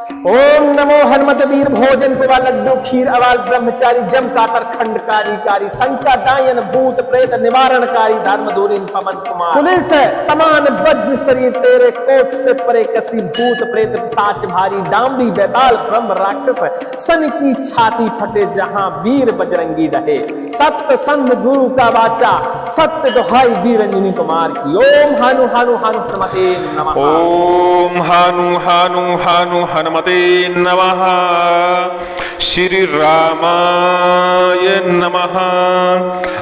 ओम नमो हनुमत वीर भोजन पिबा लड्डू खीर अवाल ब्रह्मचारी जम कातर खंडकारी कारी संकट दायन भूत प्रेत निवारणकारी धर्म धूलिन पवन कुमार पुलिस समान वज्र शरीर तेरे कोप से परे कसी भूत प्रेत पिशाच भारी डामरी बेताल ब्रह्म राक्षस सन की छाती फटे जहां वीर बजरंगी रहे सत्य संग गुरु का वाचा सत्य दुहाई वीर अंजनी कुमार की ओम हानु हानु हानु हनुमते नमः। ओम हानु हानु हानु हनुमते नमः। श्री रामाय नमः।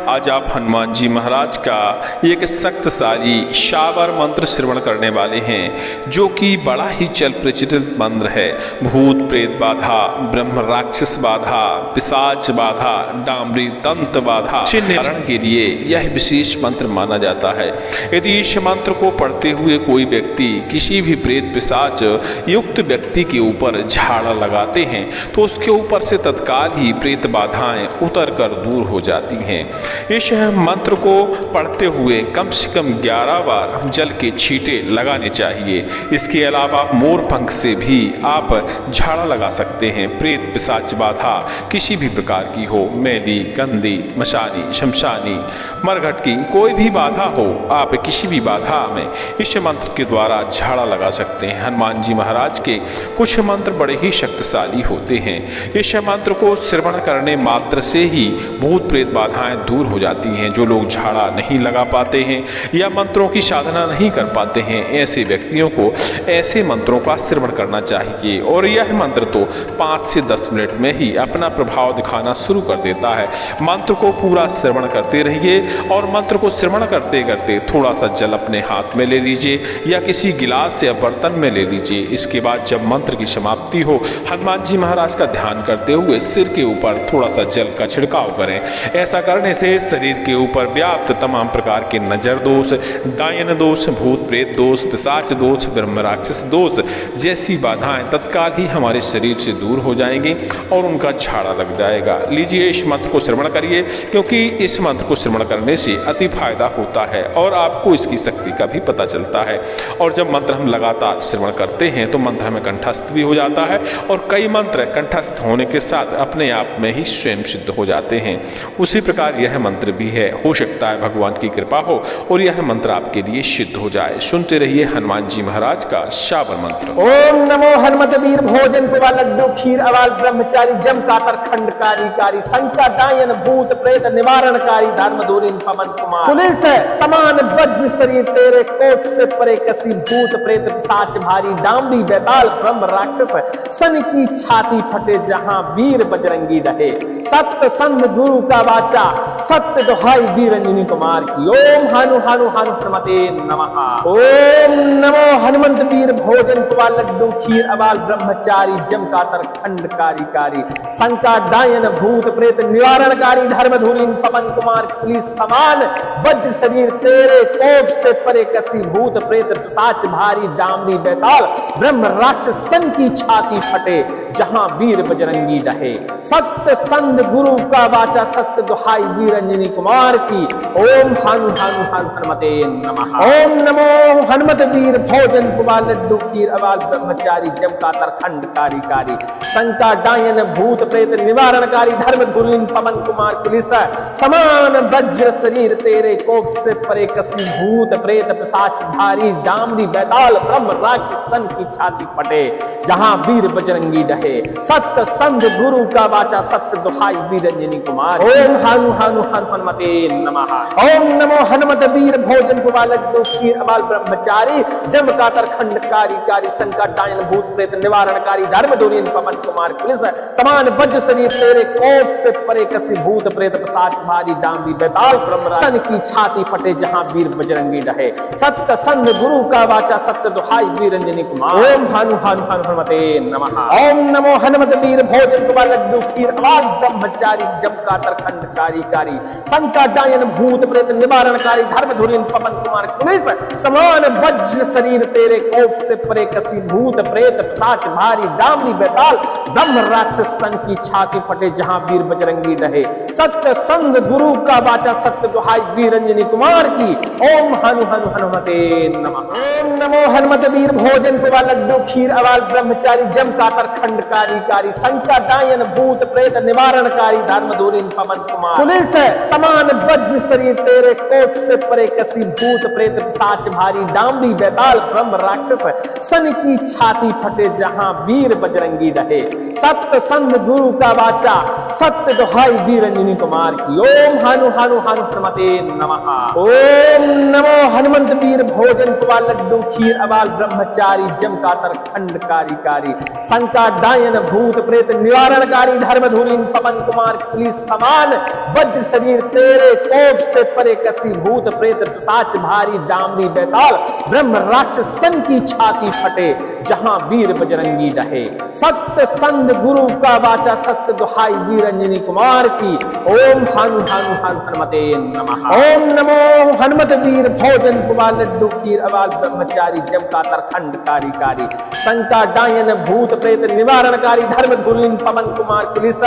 आज आप हनुमान जी महाराज का एक शक्तिशाली शावर मंत्र श्रवण करने वाले हैं, जो कि बड़ा ही चल प्रचलित मंत्र है। भूत प्रेत बाधा, ब्रह्म राक्षस बाधा, पिशाच बाधा, डामरी तंत्र बाधा से निवारण के लिए यह विशेष मंत्र माना जाता है। यदि इस मंत्र को पढ़ते हुए कोई व्यक्ति किसी भी प्रेत पिशाच युक्त व्यक्ति के ऊपर झाड़ा लगाते हैं तो उसके ऊपर से तत्काल ही प्रेत बाधाएं उतर कर दूर हो जाती हैं। इस मंत्र को पढ़ते हुए कम से कम 11 बार जल के छींटे लगाने चाहिए। इसके अलावा मोर पंख से भी आप झाड़ा लगा सकते हैं। प्रेत पिशाच बाधा किसी भी प्रकार की हो, मैली, गंदी, मशानी, शमशानी, मरघट की कोई भी बाधा हो, आप किसी भी बाधा में इस मंत्र के द्वारा झाड़ा लगा सकते हैं। हनुमान जी महाराज के कुछ मंत्र बड़े ही शक्तिशाली होते हैं। इस मंत्र को श्रवण करने मात्र से ही भूत प्रेत बाधाएं दूर हो जाती हैं। जो लोग झाड़ा नहीं लगा पाते हैं या मंत्रों की साधना नहीं कर पाते हैं, ऐसे व्यक्तियों को ऐसे मंत्रों का श्रवण करना चाहिए और यह मंत्र तो 5 से 10 मिनट में ही अपना प्रभाव दिखाना शुरू कर देता है। मंत्र को पूरा श्रवण करते रहिए और मंत्र को श्रवण करते करते थोड़ा सा जल अपने हाथ में ले लीजिए या किसी गिलास या बर्तन में ले लीजिए। इसके बाद जब मंत्र की समाप्ति हो, हनुमान जी महाराज का ध्यान करते हुए सिर के ऊपर थोड़ा सा जल का छिड़काव करें। ऐसा करने से शरीर के ऊपर व्याप्त तमाम प्रकार के नजर दोष, डायन दोष, भूत प्रेत दोष, पिशाच दोष, ब्रह्म राक्षस दोष जैसी बाधाएं तत्काल ही हमारे शरीर से दूर हो जाएंगी और उनका झाड़ा लग जाएगा। लीजिए, इस मंत्र को श्रवण करिए, क्योंकि इस मंत्र को श्रवण करने से अति फायदा होता है और आपको इसकी शक्ति का भी पता चलता है। और जब मंत्र हम लगातार श्रवण करते हैं तो मंत्र हमें कंठस्थ भी हो जाता है और कई मंत्र कंठस्थ होने के साथ अपने आप में ही स्वयं सिद्ध हो जाते हैं। उसी प्रकार यह मंत्र भी है। हो सकता है भगवान की कृपा हो और यह मंत्र आपके लिए सिद्ध हो जाए। सुनते रहिए हनुमान जी महाराज का शावर मंत्र। ओम नमो हनुमत वीर भोजन पिबा लड्डू खीर अवाल ब्रह्मचारी जम कातर खंडकारी कारी संकट दायन भूत प्रेत निवारणकारी धर्म धूलिन पवन कुमार पुलिस समान वज्र शरीर तेरे कोप से परे कसी भूत प्रेत पिशाच भारी डामरी बेताल ब्रह्म राक्षस सन की छाती फटे जहां वीर बजरंगी रहे सत्य संग गुरु का वाचा सत्य दुहाई वीर अंजनी कुमार की ओम हानु हानु हानु हनुमते नमः। ओम नमो हनुमंत वीर भोजन पिबा लड्डू खीर अवाल ब्रह्मचारी जम कातर खंडकारी कारी संकट दायन भूत प्रेत निवारणकारी धर्म धूलिन पवन कुमार पुलिस समान वज्र शरीर तेरे कोप से परे कसी भूत प्रेत पिशाच भारी डामरी बेताल ब्रह्म राक्षस सन की छाती फटे जहां वीर बजरंगी रहे सत्य संग गुरु का वाचा सत्य दुहाई वीर अंजनी कुमार की ओम हानु हानु हानु हनुमते नमः। ओम नमो हनुमत वीर भोजन पिबा लड्डू खीर अवाल ब्रह्मचारी जम कातर खंडकारी कारी संकट दायन भूत प्रेत निवारणकारी धर्म धूलिन पवन कुमार पुलिस समान वज्र शरीर तेरे कोप से परे कसी भूत प्रेत पिशाच भारी डामरी बेताल ब्रह्म राक्षस सन की छाती फटे जहां वीर बजरंगी रहे सत्य संग गुरु का वाचा सत्य दुहाई वीर अंजनी कुमार ओम हानु हानु हानु हनुमते नमः। ओम नमो हनुमत वीर भोजन पिबा लड्डू खीर अवाल ब्रह्मचारी जम कातर खंडकारी कारी संकट दायन भूत प्रेत निवारणकारी धर्म धूलिन पवन कुमार पुलिस समान वज्र शरीर तेरे कोप से परे कसी भूत प्रेत पिशाच भारी डामरी बेताल ब्रह्म सन की छाती फटे जहां वीर बजरंगी रहे सत्य संग गुरु का वाचा सत्य दुहाई वीर अंजनी कुमार ओम हानु हानु हानु हनुमते नमः। ओम नमो हनुमत वीर भोजन पिबा लड्डू खीर अवाल ब्रह्मचारी जम कातर खंडकारी कारी संकट दायन भूत प्रेत निवारणकारी धर्म धूलिन पवन कुमार पुलिस समान वज्र शरीर तेरे कोप से परे कसी भूत प्रेत पिशाच भारी डामरी बेताल ब्रह्म राक्षस सन की छाती फटे जहां वीर बजरंगी रहे सत्य संग गुरु का वाचा सत्य दुहाई वीर अंजनी कुमार की ओम हनु हनु हनुमते नमः। ओम नमो हनुमत वीर भोजन पिबा लड्डू खीर अवाल ब्रह्मचारी जम कातर खंडकारी कारी संकटायन भूत प्रेत निवारणकारी धर्म धूरी पवन कुमार पुलिस समान वज्र शरीर तेरे कोप से परे कसी भूत प्रेत पिशाच भारी डामरी बेताल ब्रह्म राक्षस सन की छाती फटे जहां वीर बजरंगी रहे सत्य संग गुरु का वाचा सत्य दोहाई वीर अंजनी कुमार की ओम हनु हनु हनु प्रमते नमः ओम नमो हनुमंत वीर भोजन कुमार लड्डू क्षीर अबाल ब्रह्मचारी जम कातर खंडकारी कारी संकटायन भूत प्रेत निवारणकारी धर्म धूरी पवन कुमार पुलिस समान वज्र शरीर तेरे कोप से परे कसी भूत प्रेत पिशाच भारी डामरी बेताल ब्रह्म राक्षस सन की छाती फटे जहां वीर बजरंगी रहे सत्य संग गुरु का वाचा सत्य दुहाई वीर अंजनी कुमार की ओम हनु हनु हनु हनुमते नमः ओम नमो हनुमत वीर भोजन कुमार लड्डू क्षीर अबाल ब्रह्मचारी जम कातर खंडकारी कारी संकटायन भूत प्रेत निवारणकारी धर्म धूरी पवन कुमार पुलिस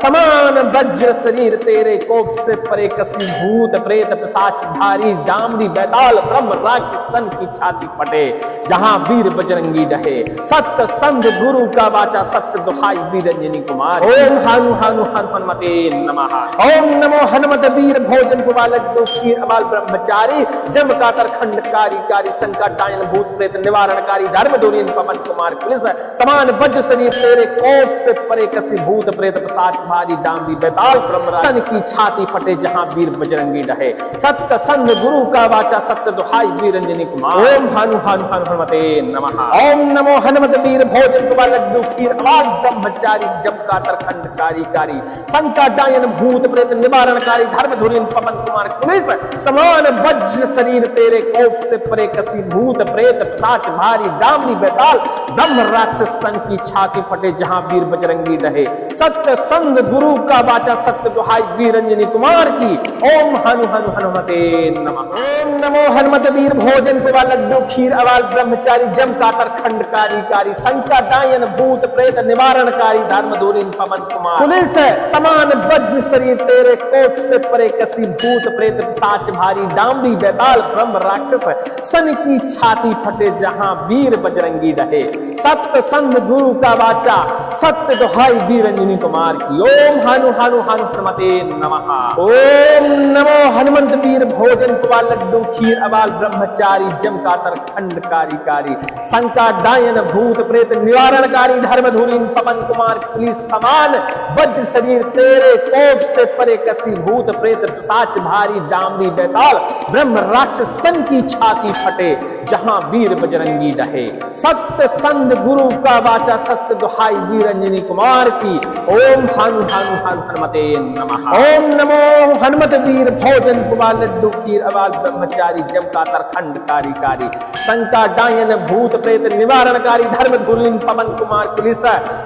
समान वज्र शरीर तेरे कोप से परे कसी भूत प्रेत पिशाच भारी डामरी बेताल ब्रह्म राक्षस सन की छाती फटे जहां वीर बजरंगी रहे सत्य संग गुरु का वाचा सत्य दुहाई वीर अंजनी कुमार ओम हनु हनु हनुमते नमः ओम नमो हनुमत वीर भोजन कुमार लड्डू क्षीर अबाल ब्रह्मचारी जम कातर खंडकारी कारी संकटायन भूत प्रेत निवारणकारी धर्म धूरी पवन कुमार पुलिस समान वज्र शरीर तेरे कोप से परे कसी भूत प्रेत पिशाच भारी डामरी बेताल ब्रह्म सन की छाती फटे जहां वीर बजरंगी रहे सत्य संग गुरु का वाचा सत्य दुहाई वीर अंजनी कुमार ओम हनु हनु हनुमते नमः ओम नमो हनुमत वीर भोजन कुमार लड्डू क्षीर अबाल ब्रह्मचारी जम कातर खंडकारी कारी संकटायन भूत प्रेत निवारणकारी धर्म धूरी पवन कुमार पुलिस समान वज्र शरीर तेरे कोप से परे कसी भूत प्रेत पिशाच भारी डामरी बेताल ब्रह्म राक्षस सन की छाती फटे जहां वीर बजरंगी रहे सत्य संग गुरु का वाचा सत्य दुहाई वीर अंजनी कुमार की ओम हनु हनु हनुमते नमः ओम नमो हनुमत वीर भोजन कुमार लड्डू क्षीर अबाल ब्रह्मचारी जम कातर खंडकारी कारी संकटायन भूत प्रेत निवारणकारी धर्म धूरी पवन कुमार पुलिस समान वज्र शरीर तेरे कोप से परे कसी भूत प्रेत पिशाच भारी डामरी बेताल ब्रह्म राक्षस सन की छाती फटे जहां वीर बजरंगी रहे सत्य संग गुरु का वाचा सत्य दुहाई वीर अंजनी कुमार की ओम हनु हनु हनु प्रमते नमः ओम नमो हनुमंत वीर भोजन कुमार लड्डू क्षीर अबाल ब्रह्मचारी जम कातर खंडकारी कारी संकटायन भूत प्रेत निवारणकारी धर्म धूरी पवन कुमार पुलिस समान वज्र शरीर तेरे कोप से परे कसी भूत प्रेत पिशाच भारी डामरी बेताल ब्रह्म राक्षस सन की छाती फटे जहां वीर बजरंगी रहे सत्य संग गुरु का वाचा सत्य दुहाई वीर अंजनी कुमार की ओम हनु हनु हनुमते नमः ओम नमो हनुमत वीर भोजन कुमार लड्डू क्षीर अबाल ब्रह्मचारी जम कातर खंडकारी कारी संकटायन भूत प्रेत निवारणकारी धर्म धूरी पवन कुमार पुलिस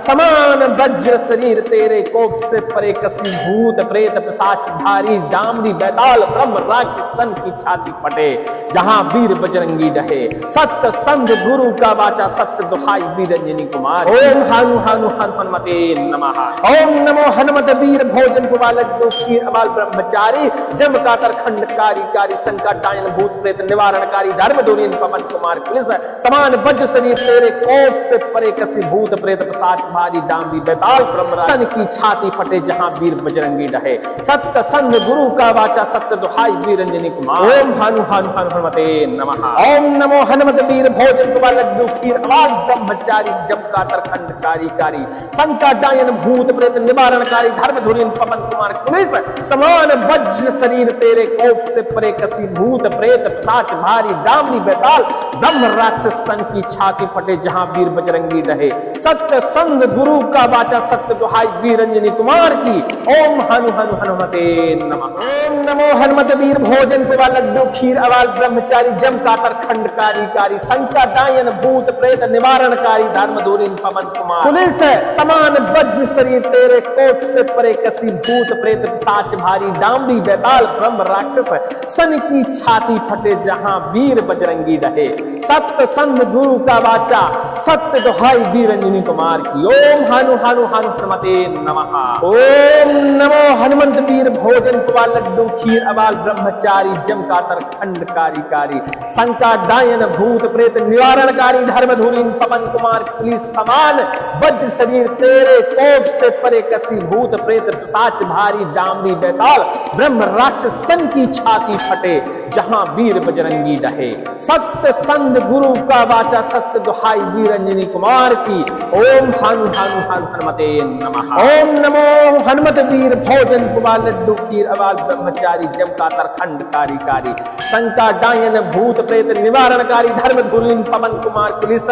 समान वज्र शरीर तेरे कोप से परे कसी भूत प्रेत पिशाच भारी डामरी बेताल ब्रह्म राक्षस सन की छाती फटे जहां वीर बजरंगी रहे सत्य संग गुरु का वाचा सत्य दुहाई वीर अंजनी कुमार ओम हनु हनु हनुमते नमः ओम नमो हनुमत वीर भोजन कुमार लड्डू क्षीर अबाल ब्रह्मचारी जम कातर खंडकारी कारी संकटायन भूत प्रेत निवारणकारी धर्म धूरी पवन कुमार पुलिस समान वज्र शरीर तेरे कोप से परे कसी भूत प्रेत पिशाच भारी डामरी बेताल ब्रह्म सन की छाती फटे जहां वीर बजरंगी रहे सत्य संग गुरु का वाचा सत्य दुहाई वीर अंजनी कुमार ओम हनु हनु हनुमते नमः ओम नमो हनुमत वीर भोजन कुमार लड्डू क्षीर अबाल ब्रह्मचारी जम कातर खंडकारी कारी संकटायन भूत प्रेत निवारणकारी धर्म धूरी पवन कुमार पुलिस समान वज्र शरीर तेरे कोप से परे कसी भूत प्रेत पिशाच भारी डामरी बेताल ब्रह्म राक्षस सन की छाती फटे जहां वीर बजरंगी रहे सत्य संग गुरु का वाचा सत्य दुहाई वीर अंजनी कुमार की ओम हनु हनु हनुमते नमः ओम नमो हनुमत वीर भोजन कुमार लड्डू क्षीर अबाल ब्रह्मचारी जम कातर खंडकारी कारी संकटायन भूत प्रेत निवारणकारी धर्म धूरी पवन कुमार पुलिस समान वज्र शरीर तेरे कोप से परे कसी भूत प्रेत पिशाच भारी डामरी बेताल ब्रह्म राक्षस सन की छाती फटे जहां वीर बजरंगी रहे सत्य संग गुरु का वाचा सत्य दुहाई वीर अंजनी कुमार की ओम हनु हनु हनु प्रमते नमः ओम नमो हनुमंत वीर भोजन कुमार लड्डू क्षीर अबाल ब्रह्मचारी जम कातर खंडकारी कारी संकटायन भूत प्रेत निवारणकारी धर्म धूरी पवन कुमार पुलिस समान वज्र शरीर तेरे कोप से परे कसी भूत प्रेत पिशाच भारी डामरी बैताल ब्रह्म राक्षस सन की छाती फटे जहां वीर बजरंगी रहे। सत्य संत गुरु का वाचा सत्य दुहाई वीरंजनी कुमार की। ओम हनु हनु हनु हनुमते नमः। ओम नमो हनुमत वीर भोजन कुमार लड्डू खीर अवाल ब्रह्मचारी जम कातर खंड कारी शंका डायन भूत प्रेत निवारणकारी धर्म धूलिन पवन कुमार पुलिस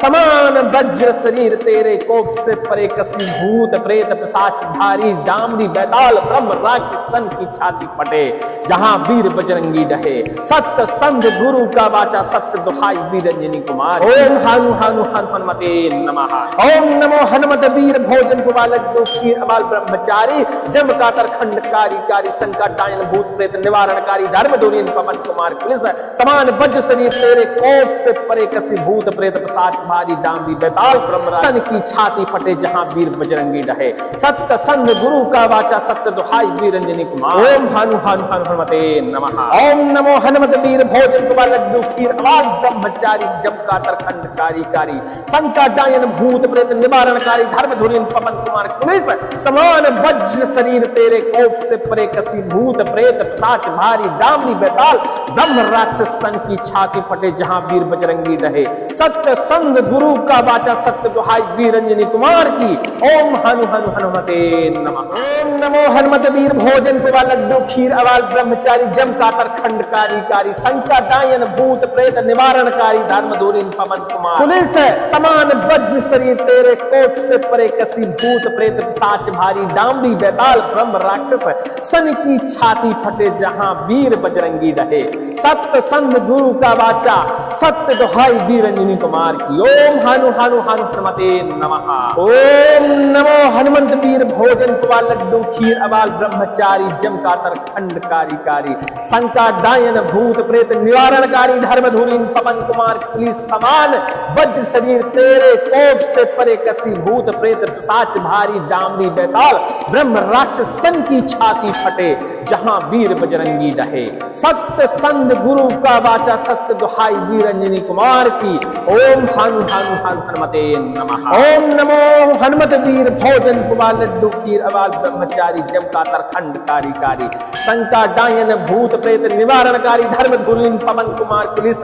समान वज्र शरीर तेरे कोप से परे कसी भूत प्रेत पिशाच भारी डामरी बैताल ब्रह्म राक्षस सन की छाती फटे जहां वीर बजरंगी रहे। सत्य संत गुरु का वाचा सत्य दुहाई वीरंजनी कुमार। ओम हनु हनु हनुमते नमः। ओम नमो हनुमत वीर भोजन कुमार लड्डू खीर अवाल ब्रह्मचारी जम कातर खंड कारी शंका डायन भूत प्रेत निवारणकारी धर्म धूलिन पवन कुमार पुलिस समान वज्र शरीर तेरे कोप से परे कसी भूत प्रेत पिशाच भारी डामरी बैताल ब्रह्म सन की छाती फटे जहां वीर बजरंगी रहे। सत्य संत गुरु का वाचा सत्य दुहाई वीरंजनी कुमार। ओम हनु हनु हनुमते नमः। ओम नमो हनुमत वीर भोजन कुमार लड्डू खीर अवाल ब्रह्मचारी जम कातर खंड कारी शंका डायन भूत प्रेत निवारणकारी धर्म धूलिन पवन कुमार पुलिस समान वज्र शरीर तेरे कोप से परे कसी भूत प्रेत पिशाच भारी डामरी बैताल ब्रह्म राक्षस सन की छाती फटे जहां वीर बजरंगी रहे। सत्य संग गुरु का वाचा सत्य दुहाई वीरंजनी कुमार की। ओम हनु हनु हनुमते नमः। ओम नमो हनुमत वीर भोजन कुमार लड्डू खीर अवाल ब्रह्मचारी जम कातर खंड कारी शंका डायन भूत प्रेत निवारणकारी धर्म धूलिन पवन कुमार पुलिस समान वज्र शरीर तेरे कोप से परे कसी भूत प्रेत पिशाच भारी डामरी बैताल ब्रह्म राक्षस सन की छाती फटे जहां वीर बजरंगी रहे। सत्य संत गुरु का वाचा सत्य दुहाई वीरंजनी कुमार की। ओम हनु हनु हनुमते नमः। ओम नमो हनुमंत वीर भोजन कुमार लड्डू खीर अवाल ब्रह्मचारी जम कातर खंड कारी शंका डायन भूत प्रेत निवारणकारी धर्म धूलिन पवन कुमार पुलिस समान वज्र शरीर तेरे कोप से परे कसी भूत प्रेत पिशाच भारी डामरी बैताल ब्रह्म राक्षस सन की छाती फटे जहां वीर बजरंगी रहे। सत्य संत गुरु का वाचा सत्य दुहाई वीरंजनी कुमार की। ओम हनु हनु हनुमते नमः। ओम नमो हनुमत वीर भोजन कुमार लड्डू खीर अवाल ब्रह्मचारी जम कातर खंड कारी शंका डायन भूत प्रेत निवारणकारी धर्म धूलिन पवन कुमार पुलिस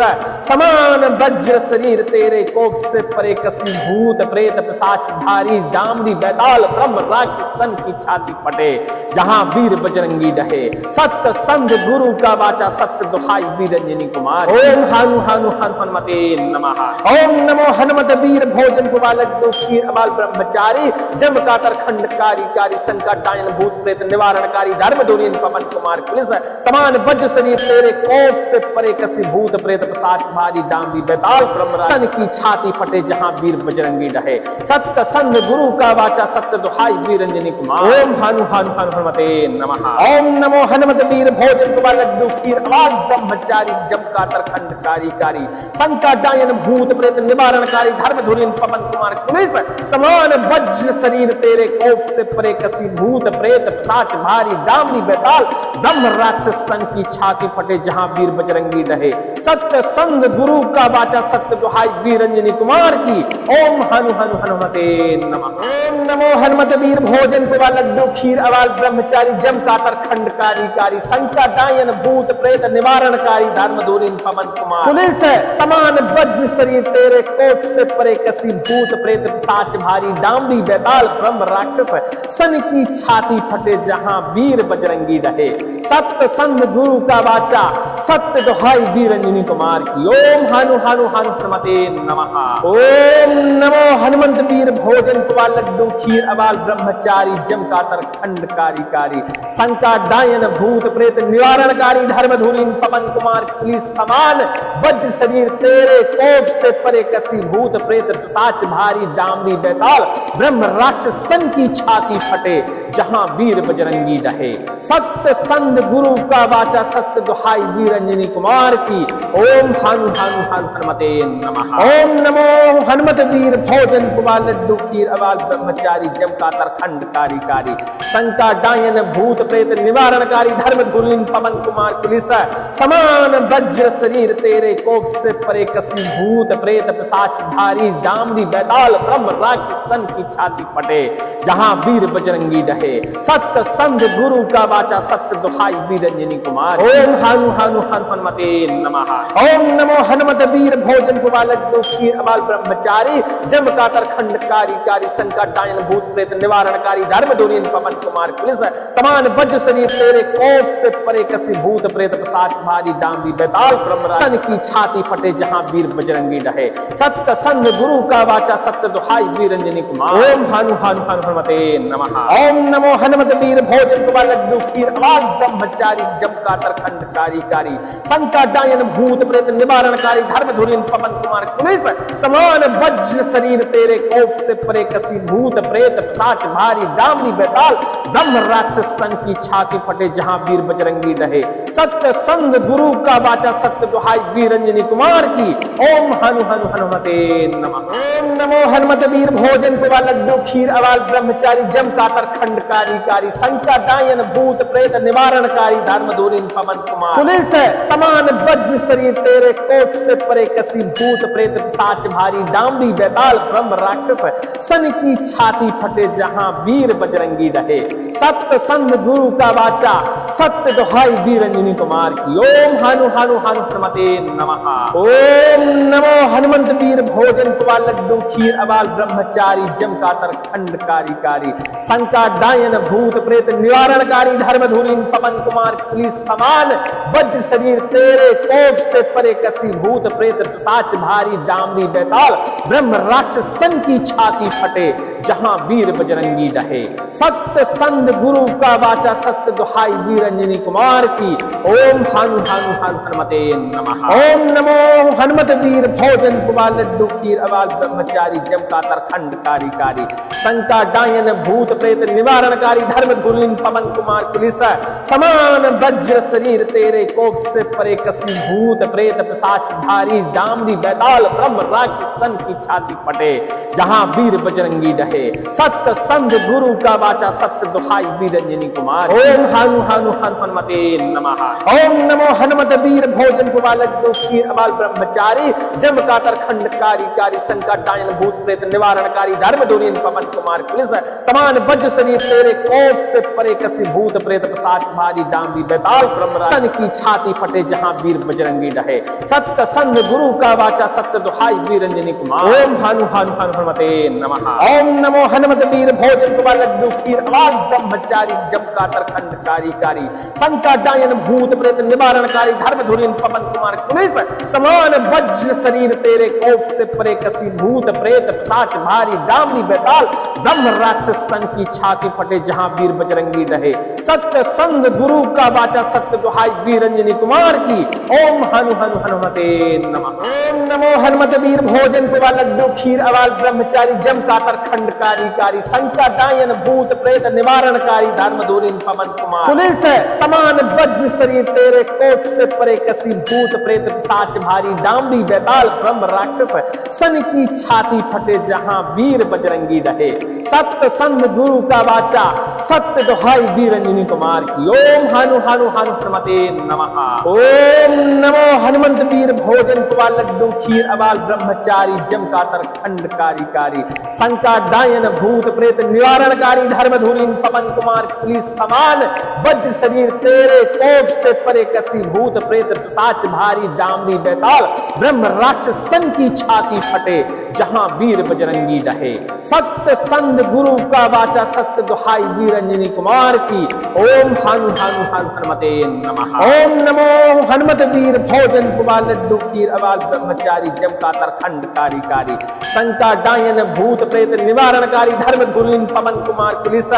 समान वज्र शरीर तेरे कोप से परे कसी भूत प्रेत पिशाच भारी डामरी बैताल ब्रह्म राक्षस सन की छाती फटे जहां वीर बजरंगी रहे। सत्य संत गुरु का वाचा सत्य दुहाई वीरंजनी कुमार। ओम हनु हनु हनुमते नमः। ओम नमो हनुमत वीर भोजन कुमार लड्डू खीर अवाल ब्रह्मचारी जम कातर खंड कारी शंका डायन भूत प्रेत निवारणकारी धर्म धूलिन पवन कुमार पुलिस समान वज्र शरीर तेरे कोप से परे कसी भूत प्रेत पिशाच भारी डामरी बैताल ब्रह्म सन की छाती फटे जहां वीर बजरंगी रहे। सत्य संत गुरु का वाचा सत्य दुहाई वीरंजनी कुमार। ओम हनु हनु हनुमते नमः। ओम नमो हनुमत वीर भोजन कुमार लड्डू खीर अवाल ब्रह्मचारी जम कातर खंड कारी शंका डायन भूत प्रेत निवारणकारी धर्म धूलिन पवन कुमार पुलिस समान वज्र शरीर तेरे कोप से परे कसी भूत प्रेत पिशाच भारी डामरी बैताल ब्रह्म राक्षस सन की छाती फटे जहां वीर बजरंगी रहे। सत्य संत गुरु का वाचा सत्य दुहाई वीरंजनी कुमार की। ओम हनु हनु हनुमते नमः। ओम नमो हनुमत वीर भोजन कुमार लड्डू खीर अवाल ब्रह्मचारी जम कातर खंड कारी शंका डायन भूत प्रेत निवारणकारी धर्म धूलिन पवन कुमार पुलिस समान वज्र शरीर तेरे कोप से परे कसी भूत प्रेत पिशाच भारी डामरी बैताल ब्रह्म राक्षस सन की छाती फटे जहां वीर बजरंगी रहे। सत्य संत गुरु का वाचा सत्य दुहाई वीरंजनी कुमार की। ओम हनु हनु हनुमते नमः। ओम नमो हनुमंत वीर भोजन कुमार लड्डू खीर अवाल ब्रह्मचारी जम कातर खंड कारी शंका डायन भूत प्रेत निवारणकारी धर्म धूलिन पवन कुमार पुलिस समान वज्र शरीर तेरे कोप से परे कसी भूत प्रेत पिशाच भारी डामरी बैताल ब्रह्म राक्षस सन की छाती फटे जहां वीर बजरंगी रहे। सत्य संत गुरु का वाचा सत्य दुहाई वीरंजनी कुमार की। ओम हनु हनु हनुमते नमः। ओम नमो हनुमत वीर भोजन कुमार लड्डू खीर अवाल ब्रह्मचारी जम कातर खंड कारी शंका डायन भूत प्रेत निवारणकारी धर्म धूलिन पवन कुमार पुलिस समान वज्र शरीर तेरे कोप से परे कसी भूत प्रेत पिशाच पिशाच भारी डामरी बैताल ब्रह्म राक्षस सन की छाती फटे जहां वीर बजरंगी रहे सत्य संग गुरु का वाचा सत्य दुहाई वीर अंजनी कुमार। ओम हानु हानु हनुमते नमः। ओम नमो हनुमत वीर भोजन कुमार लड्डू क्षीर अबाल ब्रह्मचारी जम कातर खंडकारी कारी संकट डायन भूत प्रेत निवारणकारी धर्म दूरीन पवन कुमार पुलिस समान वज्र शरीर तेरे कोप से परे कसी भूत प्रेत पिशाच भारी डामरी बैताल ब्रह्म सन की छाती फटे जहां वीर बजरंगी रहे सत्य संग गुरु का वाचा सत्य दुहाई वीर अंजनी कुमार। ओम हानु हानु हनुमते नमः। ओम नमो हनुमत वीर भोजन कुमार लड्डू क्षीर अबाल ब्रह्मचारी जम कातर खंडकारी कारी संकट डायन भूत प्रेत निवारणकारी धर्म धुरीन पवन कुमार पुलिस समान वज्र शरीर तेरे कोप से परे कसी भूत प्रेत पिशाच भारी डामरी बैताल ब्रह्म राक्षस सन की छाती फटे जहां वीर बजरंगी रहे सत्य संग गुरु का वाचा सत्य दुहाई वीर अंजनी कुमार की। ओम हनु हनु हनुमते नमः। ओम नमो हनुमत वीर भोजन कुमार लड्डू क्षीर अबाल ब्रह्मचारी जम कातर खंडकारी कारी संकट डायन भूत प्रेत निवारणकारी धर्म दूरीन पवन कुमार पुलिस समान वज्र शरीर तेरे कोप से परे कसी भूत प्रेत पिशाच भारी डामरी बैताल ब्रह्म राक्षस सन की छाती फटे जहां वीर बजरंगी रहे सत्य संग गुरु का वाचा सत्य दुहाई वीर अंजनी कुमार की। ओम हानु हानु हनुमते नमः। ओम नमो हनुमंत वीर भोजन कुमार लड्डू क्षीर अबाल ब्रह्मचारी जम कातर खंडकारी कारी संकट डायन भूत प्रेत निवारणकारी धर्म धुरीन पवन कुमार पुलिस समान वज्र शरीर तेरे कोप से परे कसी भूत प्रेत पिशाच भारी डामरी बैताल ब्रह्म राक्षस सन की छाती फटे जहां वीर बजरंगी रहे सत्य संग गुरु का वाचा सत्य दुहाई वीर अंजनी कुमार की। ओम हानु हानु हनुमते नमः। ओम नमो हनुमत वीर भोजन कुमार लड्डू क्षीर अबाल ब्रह्मचारी जम कातर खंडकारी कारी संकट डायन भूत प्रेत निवारणकारी धर्म धुरीन पवन कुमार पुलिस समान वज्र शरीर तेरे कोप से परे कसी भूत प्रेत पिशाच भारी डामरी बैताल ब्रह्म राक्षस सन की छाती फटे जहां वीर बजरंगी रहे सत्य संग गुरु का वाचा सत्य दुहाई वीर अंजनी कुमार। ओम हानु हानु हनुमते नमः। ओम नमो हनुमत वीर भोजन कुमार लड्डू क्षीर अबाल ब्रह्मचारी जम कातर खंडकारी कारी संकट डायन भूत प्रेत निवारणकारी धर्म दूरीन पवन कुमार पुलिस समान वज्र शरीर तेरे कोप से परे कसी भूत प्रेत पिशाच भारी डामरी बैताल ब्रह्म सन की छाती फटे जहां वीर बजरंगी रहे सत्य संग गुरु का वाचा सत्य दुहाई वीर अंजनी कुमार। ओम हानु हानु हनुमते नमः। ओम नमो हनुमत वीर भोजन कुमार लड्डू क्षीर अबाल ब्रह्मचारी जम कातर खंडकारी कारी संकट डायन भूत प्रेत निवारणकारी धर्म धुरीन पवन कुमार पुलिस समान वज्र शरीर तेरे कोप से परे कसी भूत प्रेत पिशाच भारी डामरी बैताल ब्रह्म राक्षस सन की छाती फटे जहां वीर बजरंगी रहे सत्य संग गुरु का वाचा सत्य दुहाई वीर अंजनी कुमार की। ओम हनु हनु हनुमते नमः। ओम नमो हनुमत वीर भोजन कुमार लड्डू क्षीर अबाल ब्रह्मचारी जम कातर खंडकारी कारी संकट डायन भूत प्रेत निवारणकारी धर्म दूरीन पवन कुमार पुलिस समान वज्र शरीर तेरे कोप से परे कसी भूत प्रेत पिशाच भारी डामरी बैताल ब्रह्म राक्षस सन की छाती फटे जहां वीर बजरंगी रहे सत्य संग गुरु का वाचा सत्य दुहाई वीर अंजनी कुमार की। ओम हानु हानु हनुमते नमः। ओम नमो हनुमंत वीर भोजन कुमार लड्डू क्षीर अबाल ब्रह्मचारी जम कातर खंडकारी कारी संकट डायन भूत प्रेत निवारणकारी धर्म धुरीन पवन कुमार पुलिस समान वज्र शरीर तेरे कोप से परे कसी भूत प्रेत पिशाच भारी डामरी बैताल ब्रह्म राक्षस सन की छाती फटे जहां वीर बजरंगी रहे सत्य संग गुरु का वाचा सत्य दुहाई वीर अंजनी कुमार की। ओम हानु हानु हनुमते नमः। ओम नमो हनुमत वीर भोजन कुमार लड्डू क्षीर अबाल ब्रह्मचारी जम कातर खंडकारी कारी संकट डायन भूत प्रेत निवारणकारी धर्म धुरीन पवन कुमार पुलिस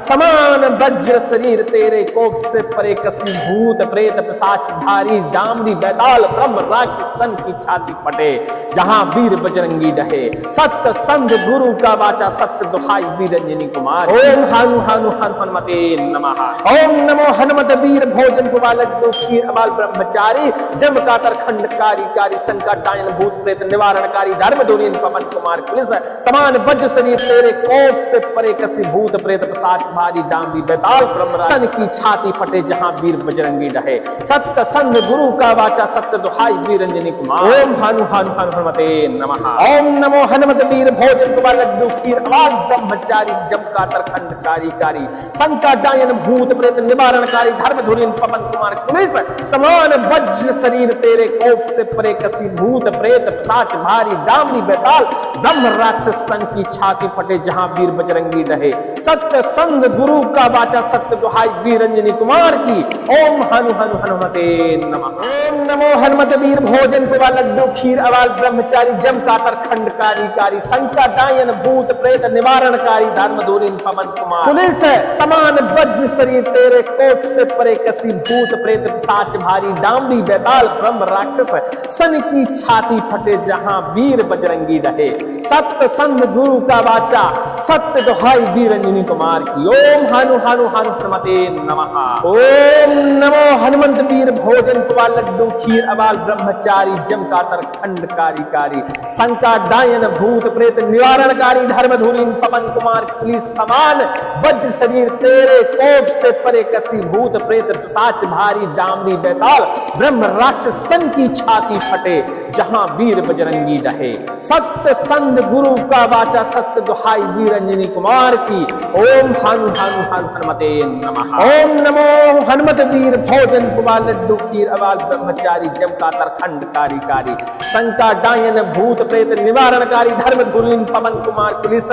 समान वज्र शरीर तेरे कोप से परे कसी भूत प्रेत पिशाच भारी डामरी बैताल ब्रह्म राक्षस सन की छाती फटे जहां वीर बजरंगी रहे सत्य संग गुरु का वाचा सत्य दुहाई वीर अंजनी कुमार। ओम हानु हानु हनुमते नमः। ओम नमो हनुमत वीर भोजन कुमार लड्डू क्षीर अबाल ब्रह्मचारी जम कातर खंडकारी कारी संकट डायन भूत प्रेत निवारणकारी धर्म दूरीन पवन कुमार पुलिस समान वज्र शरीर तेरे कोप से परे कसी भूत प्रेत पिशाच भारी डामरी बैताल ब्रह्म सन की छाती फटे जहां वीर बजरंगी रहे सत्य संग गुरु का वाचा सत्य दुहाई वीर अंजनी कुमार। ओम हानु हानु हनुमते हनुमते नमः। ओम नमो हनुमत वीर भोजन कुमार लड्डू खीर अवाल ब्रह्मचारी जमका तरखंड कारी संकटायन भूत प्रेत निवारणकारी धर्म धुरीन पवन कुमार पुलिस समान वज्र शरीर तेरे कोप से परे कसी भूत प्रेत पिशाच भारी डामनी बेताल ब्रह्म राक्षस सन की छाती फटे जहां वीर बजरंगी रहे। सत्य संग गुरु का वाचा सत्य दुहाई वीर अंजनी कुमार की। ओम हनु हनु हनुमते नमः। ओम नमो हनुमत वीर भोजन कुमार लड्डू खीर अवाल ब्रह्मचारी जम कातर खंडकारी संकटायन भूत प्रेत निवारणकारी धर्म धुरीन पवन कुमार पुलिस समान वज्र शरीर तेरे कोप से परे कसी भूत प्रेत पिशाच भारी डामरी बेताल ब्रह्म राक्षस सन की छाती फटे जहां वीर बजरंगी रहे। सत्य संग गुरु का वाचा सत्य दुहाई वीर अंजनी कुमार की। ओम हनु हनु हनु प्रमते नमः। ओम नमो हनुमंत वीर भोजन कुमार लड्डू खीर अवाल ब्रह्मचारी जम कातर खंडकारी संका डायन भूत प्रेत निवारणकारी धर्म धुरीन पवन कुमार पुलिस समान वज्र शरीर तेरे कोप से परे कसी भूत प्रेत पिशाच भारी डामरी बेताल ब्रह्म राक्षस सन की छाती फटे जहां वीर बजरंगी रहे। सत्य संग गुरु का वाचा सत्य दुहाई वीर अंजनी कुमार की। ओम हनु हनु हनु हनुमते नमः। ओम नमो हनुमत वीर भोजन कुमार लड्डू खीर अवाल ब्रह्मचारी जम कातर खंडकारी संका डायन भूत प्रेत निवारणकारी धर्म धुरीन पवन कुमार पुलिस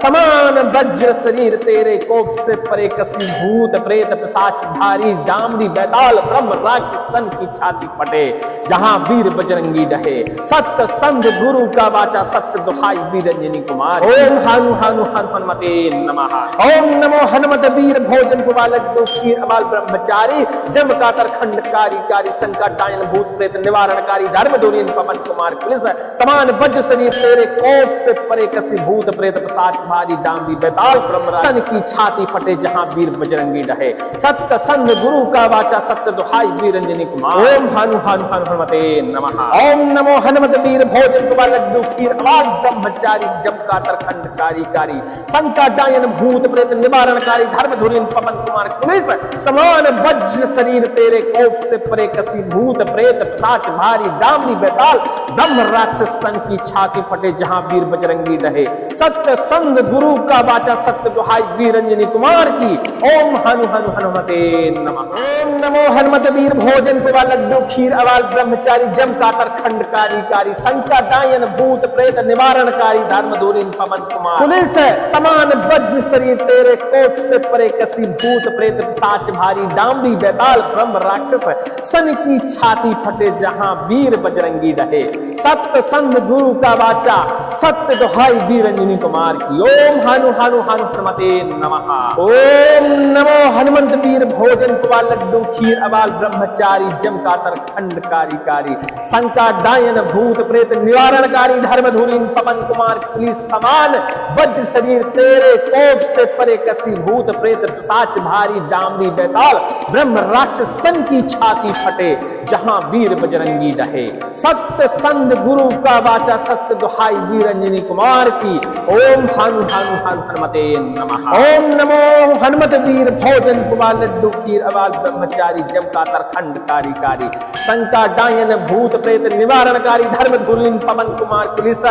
समान वज्र शरीर तेरे कोप से परे कसी भूत प्रेत पिशाच भारी डामरी बेताल ब्रह्म राक्षस सन की छाती फटे जहां वीर बजरंगी रहे। सत्य संग गुरु का वाचा सत्य दुहाई वीर अंजनी कुमार। ओम हनु हनु हनुमते नमः। ओम नमो हनुमत वीर भोजन कुमार लड्डू खीर अवाल ब्रह्मचारी जम कातर खंडकारी संकटायन भूत प्रेत निवारणकारी धर्म धुरीन पवन कुमार पुलिस समान वज्र शरीर तेरे कोप से परे कसी भूत प्रेत पिशाच भारी डामरी बेताल ब्रह्म सन की छाती फटे जहां वीर बजरंगी रहे। सत्य संग गुरु का वाचा सत्य दुहाई वीर अंजनी कुमार। ओम हनु हनु हनुमते नमः। ओम नमो हनुमत वीर भोजन कुमार लड्डू खीर अवाल ब्रह्मचारी जम कातर खंडकारी संकटायन भूत प्रेत निवारणकारी धर्म धुरीन पवन कुमार पुलिस समान वज्र शरीर तेरे कोप से परे कसी भूत प्रेत पिशाच भारी डामरी बेताल ब्रह्म राक्षस सन की छाती फटे जहां वीर बजरंगी रहे। सत्य संग गुरु का वाचा सत्य दुहाई वीर अंजनी कुमार की। ओम हनु हनु हनुमते नमः। ओम नमो हनुमत वीर भोजन कुमार लड्डू खीर अवाल ब्रह्मचारी जम कातर खंडकारी संकटायन भूत प्रेत निवारणकारी धर्म धुरीन पवन कुमार पुलिस समान वज्र शरीर तेरे कोप से परे कसी भूत प्रेत पिशाच भारी डामरी बेताल ब्रह्म राक्षस सन की छाती फटे जहां वीर बजरंगी रहे। सत्य संग गुरु का वाचा सत्य दुहाई वीर अंजनी कुमार की। ओम हनु हनु हनु प्रमते नमः। ओम नमो हनुमंत वीर भोजन कुमार लड्डू खीर अवाल ब्रह्मचारी जम कातर खंडकारी संका डायन भूत प्रेत निवारणकारी धर्म धुरीन पवन कुमार पुलिस समान वज्र शरीर तेरे कोप से परे कसी भूत प्रेत पिशाच भारी डामरी बेताल ब्रह्म राक्षस सन की छाती फटे जहां वीर बजरंगी रहे। सत्य संग गुरु का वाचा सत्य दुहाई वीर अंजनी कुमार की। ओम हनु हनु हनुमते नमः। ओम नमो हनुमत वीर भोजन कुमार लड्डू खीर अवाल ब्रह्मचारी जम कातर खंडकारी संका डायन भूत प्रेत निवारणकारी धर्म धुरीन पवन कुमार पुलिस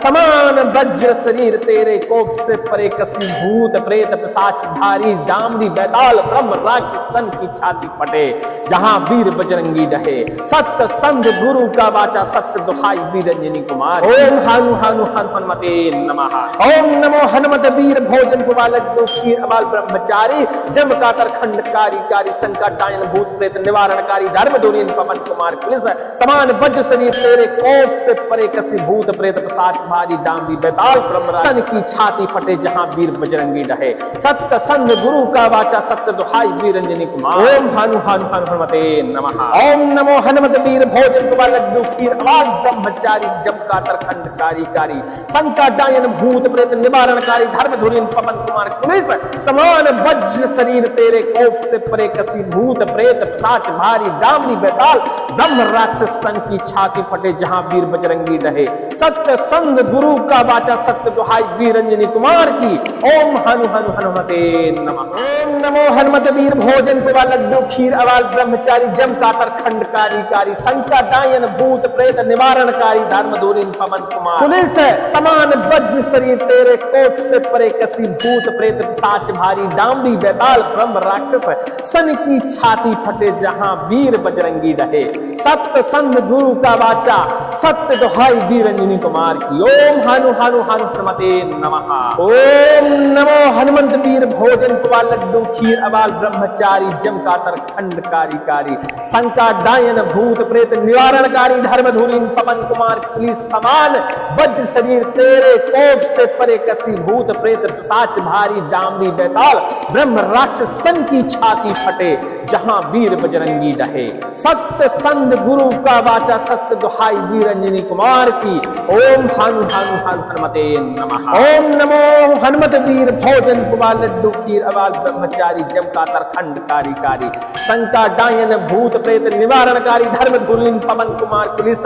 समान वज्र शरीर तेरे कोप से परे कसी भूत प्रेत पिशाच भारी डामरी बेताल ब्रह्म राक्षस सन की छाती फटे जहां वीर बजरंगी रहे। सत्य संग गुरु का वाचा सत्य दुहाई वीर अंजनी कुमार। ओम हनु हनु हनुमते नमः। ओम नमो हनुमत वीर भोजन कुमार लड्डू खीर अवाल ब्रह्मचारी जम कातर खंडकारी संकटायन भूत प्रेत निवारणकारी धर्म धुरीन पवन कुमार पुलिस समान वज्र शरीर तेरे कोप से परे कसी भूत प्रेत पिशाच भारी डामरी बेताल ब्रह्म सन की छाती फटे जहां वीर बजरंगी रहे। सत्य संग गुरु का वाचा सत्य दुहाई वीर अंजनी कुमार। ओम हनु हनु हनुमते नमः। ओम नमो हनुमत वीर भोजन कुमार लड्डू खीर अवाल ब्रह्मचारी जम कातर खंडकारी संकटायन भूत प्रेत निवारणकारी धर्म धुरीन पवन कुमार पुलिस समान वज्र शरीर तेरे कोप से परे कसी भूत प्रेत पिशाच भारी डामरी बेताल ब्रह्म राक्षस सन की छाती फटे जहां वीर बजरंगी रहे। सत्य संग गुरु का वाचा सत्य दुहाई वीर अंजनी कुमार की। ओम हनु हनु हनुमते नमः। ओम नमो हनुमत वीर भोजन पवा लड्डू खीर अवाल ब्रह्मचारी जम कातर खंडकारी कारी संकट डायन भूत प्रेत निवारणकारी धर्म दूरिन पवन कुमार पुलिस समान वज्र शरीर तेरे कोप से परे कसी भूत प्रेत पिशाच भारी डामरी बेताल ब्रह्म राक्षस सन की छाती फटे जहां वीर बजरंगी रहे सत्य संत गुरु का वाचा सत्य दुहाई वीर अंजनी कुमार की ओम हनु हनु हनु हनुमते नमः। ओम नमो हनुमंत वीर भोजन पवा लड्डू खीर अवाल ब्रह्मचारी जम कातर खंडकारी कारी संकट डायन भूत प्रेत निवारणकारी धर्म धूरीन पवन कुमार पुलिस समान वज्र शरीर तेरे कोप से परे कसी भूत प्रेत पिशाच भारी डामरी बेताल ब्रह्म राक्षस सन की छाती फटे जहां वीर बजरंगी रहे सत्य संत गुरु का वाचा सत्य दुहाई वीर अंजनी कुमार की ओम हनु हनु हनु हनुमते नमः। ओम नमो हनुमत वीर भोजन पवा लड्डू खीर अवाल ब्रह्मचारी जम कातर खंडकारी कारी संकट डायन भूत प्रेत निवारणकारी धर्म धूलिन पवन कुमार पुलिस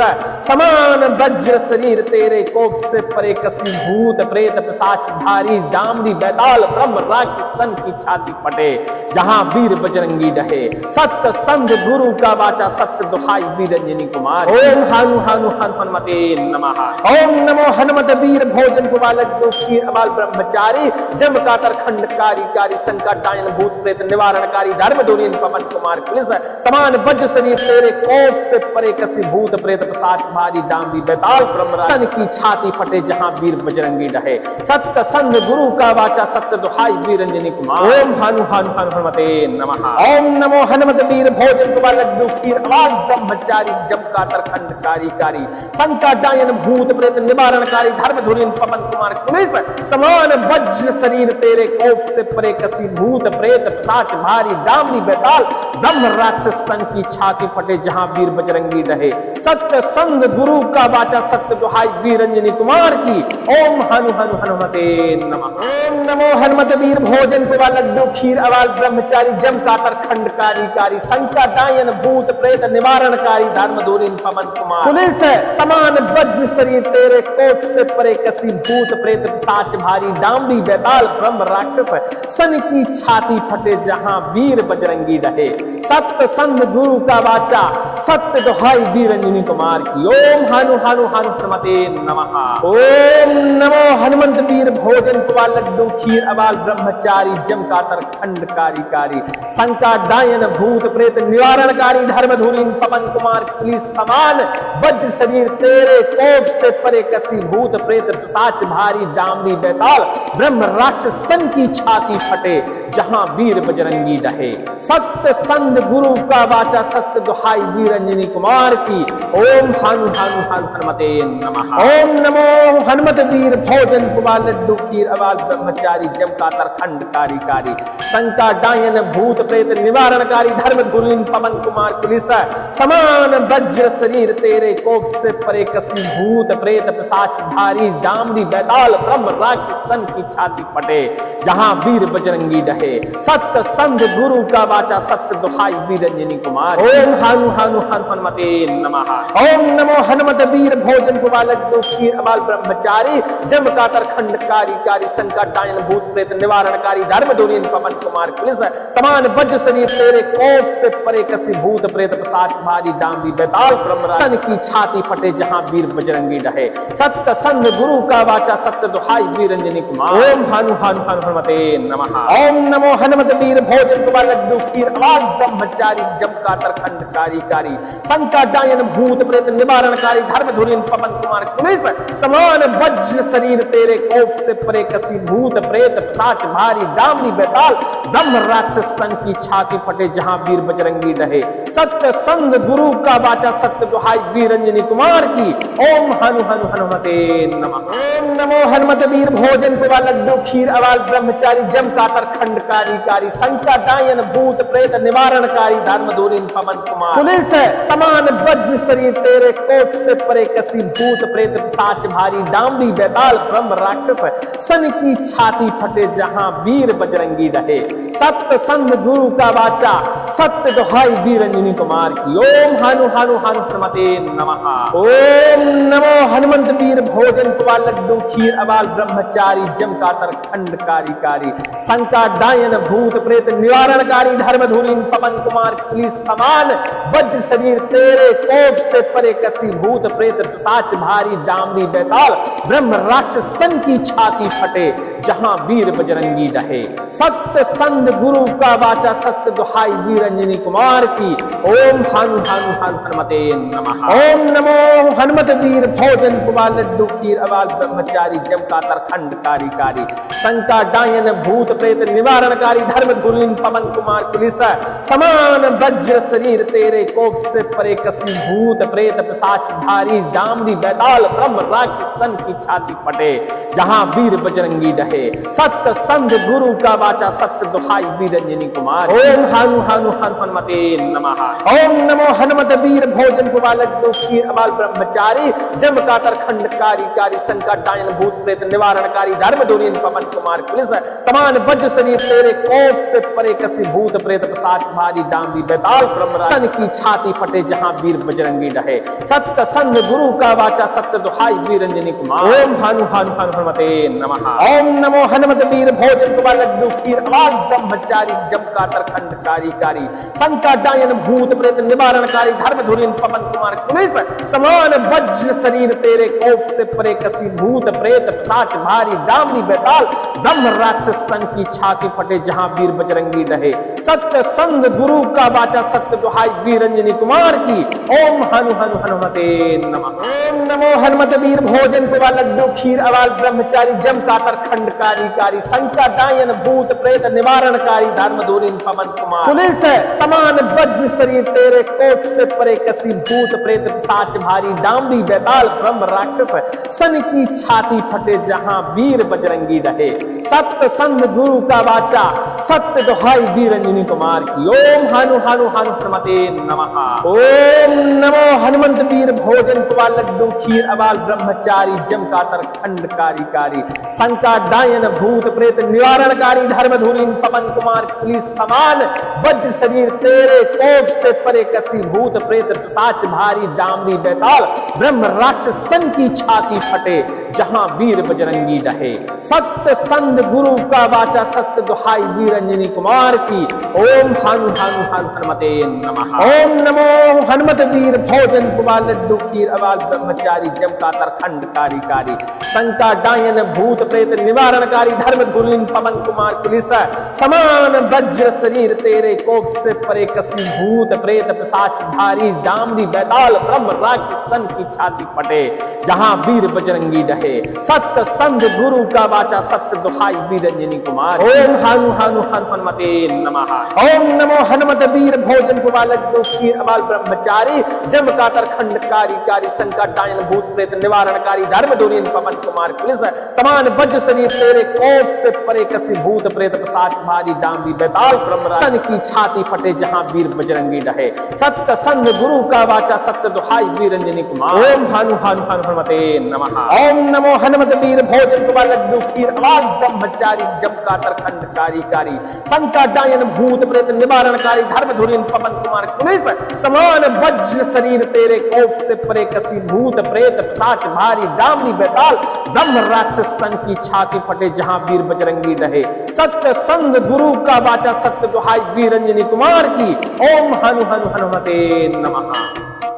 समान वज्र शरीर तेरे कोप से परे कसी भूत प्रेत पिशाच भारी डामरी बेताल ब्रह्म राक्षस सन की छाती फटे जहां वीर बजरंगी रहे सत्य संत गुरु का वाचा सत्य दुहाई वीर अंजनी कुमार ओम हनु हनु हनुमते नमः। ओम नमो हनुमत वीर भोजन पवा लड्डू खीर अवाल ब्रह्मचारी जम कातर खंडकारी कारी संकट डायन भूत प्रेत निवारणकारी धर्म दूरिन पवन कुमार पुलिस समान वज्र शरीर तेरे कोप से परे कसी भूत प्रेत पिशाच भारी डामरी बेताल ब्रह्म सन की छाती फटे जहां वीर बजरंगी रहे सत्य संत गुरु का वाचा सत्य दुहाई वीर अंजनी कुमार ओम हनु हनु हनुमते नमः। ओम नमो हनुमत वीर भोजन पवा लड्डू खीर अवाल ब्रह्मचारी जम कातर खंडकारी कारी संकट डायन भूत प्रेत निवारणकारी धर्म धूरिन पवन कुमार पुलिस समान वज्र शरीर तेरे कोप से परे कसी भूत प्रेत पिशाच भारी डामरी बेताल ब्रह्म राक्षस सन की छाती फटे जहां वीर बजरंगी रहे सत्य संग गुरु का वाचा सत्य दुहाई वीर अंजनी कुमार की ओम हनु हनु हनुमते नमः। ओम नमो हनुमत वीर भोजन पवा लड्डू खीर अवाल ब्रह्मचारी जम कातर खंडकारी कारी संकट डायन भूत प्रेत निवारणकारी धर्म दूरिन पवन कुमार पुलिस समान वज्र शरीर तेरे कोप से परे कसी भूत प्रेत पिशाच भारी डामरी बेताल ब्रह्म राक्षस सन की छाती फटे जहां वीर बजरंगी रहे सत्य संत गुरु का वाचा सत्य दुहाई वीर अंजनी कुमार की ओम हनु हनु हनु हनुमते नमः। ओम नमो हनुमंत वीर भोजन पवा लड्डू खीर अवाल ब्रह्मचारी जम कातर खंडकारी कारी संकट डायन भूत प्रेत निवारणकारी धर्म धूरिन पवन कुमार पुलिस समान वज्र शरीर तेरे कोप से परे कसी भूत प्रेत पिशाच भारी डामरी बेताल ब्रह्म राक्षस सन की छाती फटे जहां वीर बजरंगी रहे सत्य संत गुरु का वाचा सत्य दुहाई वीर अंजनी कुमार की ओम हनु हनु हनु हनुमते नमः। ओम नमो हनुमत वीर भोजन पवा लड्डू खीर अवाल ब्रह्मचारी जम कातर खंडकारी कारी संकट डायन भूत प्रेत निवारणकारी धर्म धूलिन पवन कुमार पुलिस समान वज्र शरीर तेरे कोप से परे कसी भूत प्रेत पिशाच भारी डामरी बेताल ब्रह्म राक्षस सन की छाती फटे जहां वीर बजरंगी रहे सत्य संत गुरु का वाचा सत्य दुहाई वीर अंजनी कुमार ओम हनु हनु हनुमते नमः। ओम नमो हनुमत वीर भोजन पवा लड्डू खीर अवाल ब्रह्मचारी जम कातर खंडकारी कारी संकट डायन भूत प्रेत निवारणकारी धर्म दूरिन पवन कुमार पुलिस समान वज्र शरीर तेरे कोप से परे कसी भूत प्रेत पिशाच भारी डामरी बेताल ब्रह्म सन की छाती फटे जहां वीर बजरंगी रहे सत्य संत गुरु का वाचा सत्य दुहाई वीर अंजनी कुमार ओम हनु हनु हनुमते नमः। ओम नमो हनुमत वीर भोजन पवा लड्डू खीर अवाल ब्रह्मचारी जम कातर खंडकारी कारी संकट डायन भूत प्रेत निवारणकारी धर्म धूरिन पवन कुमार पुलिस समान वज्र शरीर तेरे कोप से परे कसी भूत प्रेत पिशाच भारी डामरी बेताल ब्रह्म राक्षस सन की छाती फटे जहां वीर बजरंगी रहे सत्य संत गुरु का वाचा सत्य दुहाई वीर अंजनी कुमार की ओम हनु हनु हनुमते नमः। ओम नमो हनुमत वीर भोजन पवा लड्डू खीर अवाल ब्रह्मचारी जम कातर खंडकारी कारी संकट डायन भूत प्रेत निवारणकारी धर्म दूरिन पवन कुमार पुलिस समान वज्र शरीर तेरे कोप से परे कसी भूत प्रेत पिशाच भारी डामरी बेताल ब्रह्म राक्षस सन की छाती फटे जहां वीर बजरंगी रहे सत्य संत गुरु का वाचा सत्य दुहाई वीर अंजनी कुमार की ओम हनु हनु हनु हनुमते नमः। ओम नमो हनुमंत वीर भोजन पवा लड्डू खीर अवाल ब्रह्मचारी जम कातर खंडकारी कारी संकटायन भूत प्रेत निवारणकारी धर्मधुरी पवन कुमार पुलिस समान वज्र शरीर तेरे कोप से परे कसी भूत प्रेत पिशाच भारी डामरी बैताल ब्रह्म राक्षस सन की छाती फटे जहां वीर बजरंगी रहे। सत्य संध गुरु का वाचा सत्य दुहाई वीरंजनी कुमार की। ओम हनु हनु हनु हनुमते नमः। ओम नमो हनुमत वीर भोजन कुमार लड्डू खीर अवाल ब्रह्मचारी जम का तरखंड कारी कारी संका डायन भूत प्रेत निवारणकारी धर्म धुरीन पवन कुमार पुलिस समान वज्र शरीर तेरे कोप से परे कसी भूत प्रेत पिशाच भारी डामरी बैताल ब्रह्म राक्षस सन की छाती फटे जहां वीर बजरंगी रहे। सत्य संध गुरु का वाचा सत्य दुहाई वीरंजनी कुमार। ओम हनु हनु हनुमते नमः। ओम नमो हनुमत वीर भोजन कुमार लड्डू खीर अबाल ब्रह्मचारी जम का तरखंड कारी कारी संकट डायन भूत प्रेत निवारणकारी धर्म धुरीन पवन कुमार पुलिस समान वज्र शरीर तेरे कोप से परे कसी भूत प्रेत पिशाच भारी डामरी बैताल ब्रह्म सन की छाती फटे जहां वीर बजरंगी रहे। सत्य संध गुरु का वाचा सत्य दुहाई वीरंजनी कुमार। ओम हनु हनु हनुमते नमः। ओम नमो हनुमत वीर भोजन कुमार लड्डू खीर अवाल ब्रह्मचारी जम का तरखंड कारी कारी संकट डायन भूत प्रेत निवारणकारी धर्म धुरीन पवन कुमार पुलिस समान वज्र शरीर तेरे कोप से परे कसी भूत प्रेत पिशाच भारी डामरी बैताल ब्रह्म राक्षस सन की छाती फटे जहां वीर बजरंगी रहे। सत्य संग गुरु का वाचा सत्य दुहाई वीरंजनी कुमार की। ओम हनु हनु हनुमते नमः। ओम नमो हनुमत वीर भोजन कुमार लड्डू खीर अवाल ब्रह्मचारी जम का तरखंड कारी कारी संकट डायन भूत प्रेत निवारणकारी धर्म धुरीन पवन कुमार पुलिस समान वज्र शरीर तेरे कोप से परे कसी भूत प्रेत पिशाच भारी डामरी बैताल ब्रह्म राक्षस सन की छाती फटे जहां वीर बजरंगी रहे। सत्य संग गुरु का वाचा सत्य दुहाई वीरंजनी कुमार की। ओम हनु हनु हनु हनुमते नमः। ओम नमो हनुमंत वीर भोजन कुमार लड्डू खीर अवाल ब्रह्मचारी जम का तरखंड कारी कारी संकट डायन भूत प्रेत निवारणकारी धर्म धुरीन पवन कुमार पुलिस समान वज्र शरीर तेरे कोप से परे कसी भूत प्रेत पिशाच भारी डामरी बैताल ब्रह्म राक्षस सन की छाती फटे जहां वीर बजरंगी रहे। सत्य संध गुरु का वाचा सत्य दुहाई वीरंजनी कुमार की। ओम हनु हनु हनु हनुमते नमः। ओम नमो हनुमत वीर भोजन कुमार लड्डू खीर अवाल ब्रह्मचारी जम का तरखंड कारी कारी संकट डायन भूत प्रेत निवारणकारी धर्म धुरीन पवन कुमार पुलिस समान वज्र शरीर तेरे कोप से परे कसी भूत प्रेत पिशाच भारी डामरी बैताल ब्रह्म राक्षस सन की छाती फटे जहां वीर बजरंगी रहे। सत्य संग गुरु का वाचा सत्य दुहाई वीरंजनी कुमार। ओम हनु हनु हनुमते नमः। ओम नमो हनुमत वीर भोजन कुमार लड्डू खीर अवाल ब्रह्मचारी जम का तरखंड कारी कारी संकट डायन भूत प्रेत निवारणकारी धर्म धुरीन पवन कुमार पुलिस समान वज्र शरीर तेरे कोप से परे कसी भूत प्रेत पिशाच भारी डामरी बैताल ब्रह्म सन की छाती फटे जहां वीर बजरंगी रहे। सत्य संग गुरु का वाचा सत्य दुहाई वीरंजनी कुमार। ओम हनु हनु हनुमते नमः। ओम नमो हनुमत वीर भोजन कुमार लड्डू खीर अवाल ब्रह्मचारी जम का तरखंड कारी कारी संकट डायन भूत प्रेत निवारणकारी धर्म धुरीन पवन कुमार पुलिस समान वज्र शरीर तेरे कोप से परे कसी भूत प्रेत पिशाच भारी डामरी बैताल ब्रह्म राक्षस सन की छाती फटे जहां वीर बजरंगी रहे। सत्य संग गुरु का वाचा सत्य दुहाई वीरंजनी कुमार की। ओम हनु हनु हनुमते नमः।